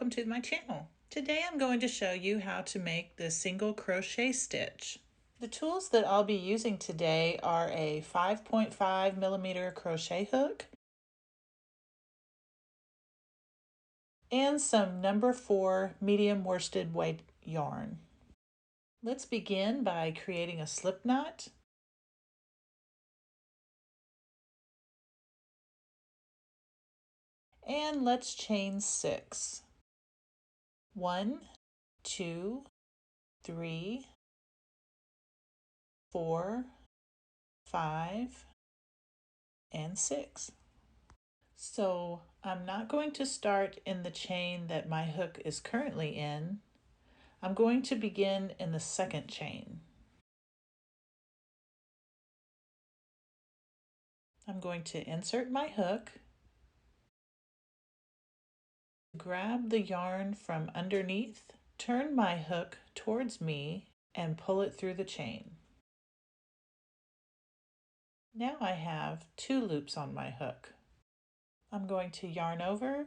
welcome to my channel. Today I'm going to show you how to make the single crochet stitch. The tools that I'll be using today are a 5.5 millimeter crochet hook and some number 4 medium worsted weight yarn. Let's begin by creating a slip knot. And let's chain 6. 1, 2, 3, 4, 5, and 6. So I'm not going to start in the chain that my hook is currently in. I'm going to begin in the second chain. I'm going to insert my hook, grab the yarn from underneath, turn my hook towards me, and pull it through the chain. Now I have 2 loops on my hook. I'm going to yarn over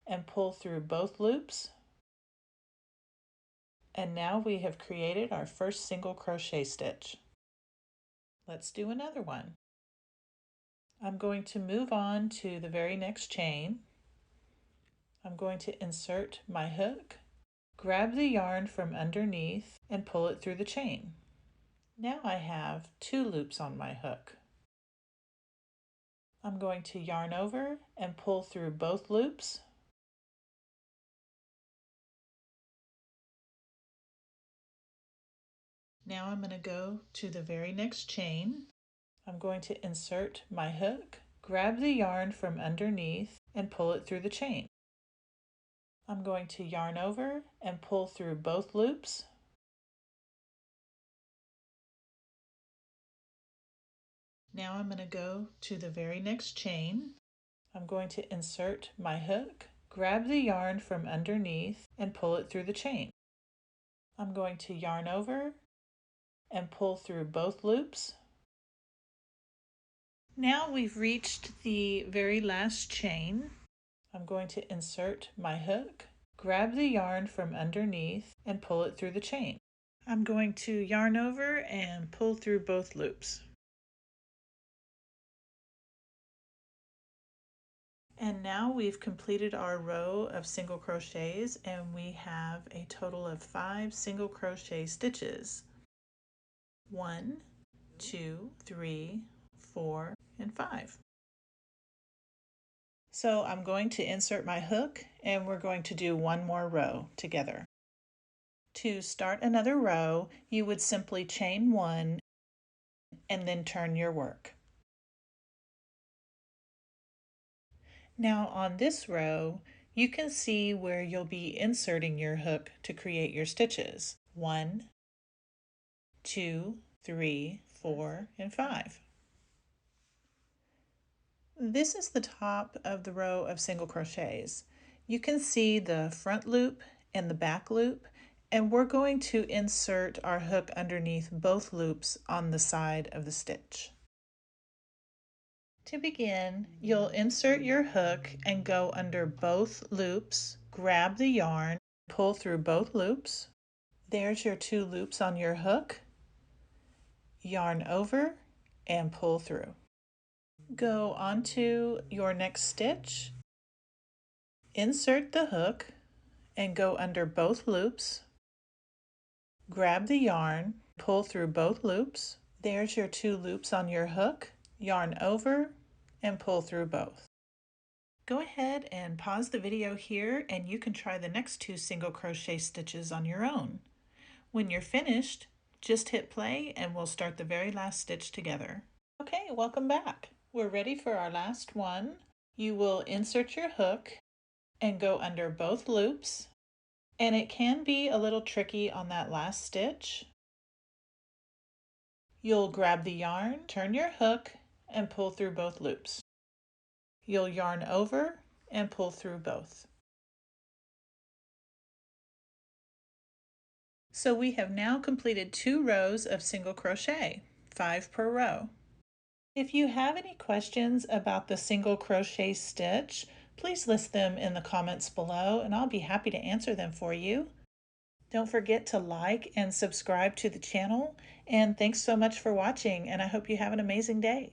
and pull through both loops. And now we have created our first single crochet stitch. Let's do another one. I'm going to move on to the very next chain. I'm going to insert my hook, grab the yarn from underneath, and pull it through the chain. Now I have 2 loops on my hook. I'm going to yarn over and pull through both loops. Now I'm going to go to the very next chain. I'm going to insert my hook, grab the yarn from underneath, and pull it through the chain. I'm going to yarn over and pull through both loops. Now I'm going to go to the very next chain. I'm going to insert my hook, grab the yarn from underneath, and pull it through the chain. I'm going to yarn over and pull through both loops. Now we've reached the very last chain. I'm going to insert my hook, grab the yarn from underneath, and pull it through the chain. I'm going to yarn over and pull through both loops. And now we've completed our row of single crochets and we have a total of 5 single crochet stitches. 1, 2, 3, 4, and 5. So I'm going to insert my hook and we're going to do one more row together. To start another row, you would simply chain 1 and then turn your work. Now on this row, you can see where you'll be inserting your hook to create your stitches. 1, 2, 3, 4, and 5. This is the top of the row of single crochets. You can see the front loop and the back loop, and we're going to insert our hook underneath both loops on the side of the stitch. To begin, you'll insert your hook and go under both loops, grab the yarn, pull through both loops. There's your 2 loops on your hook. Yarn over and pull through. Go onto your next stitch, insert the hook and go under both loops. Grab the yarn, pull through both loops. There's your 2 loops on your hook. Yarn over and pull through both. Go ahead and pause the video here and you can try the next 2 single crochet stitches on your own. When you're finished, just hit play and we'll start the very last stitch together. Okay, welcome back. We're ready for our last one. You will insert your hook and go under both loops, and it can be a little tricky on that last stitch. You'll grab the yarn, turn your hook, and pull through both loops. You'll yarn over and pull through both. So we have now completed 2 rows of single crochet, 5 per row. If you have any questions about the single crochet stitch, please list them in the comments below and I'll be happy to answer them for you. Don't forget to like and subscribe to the channel, and thanks so much for watching, and I hope you have an amazing day.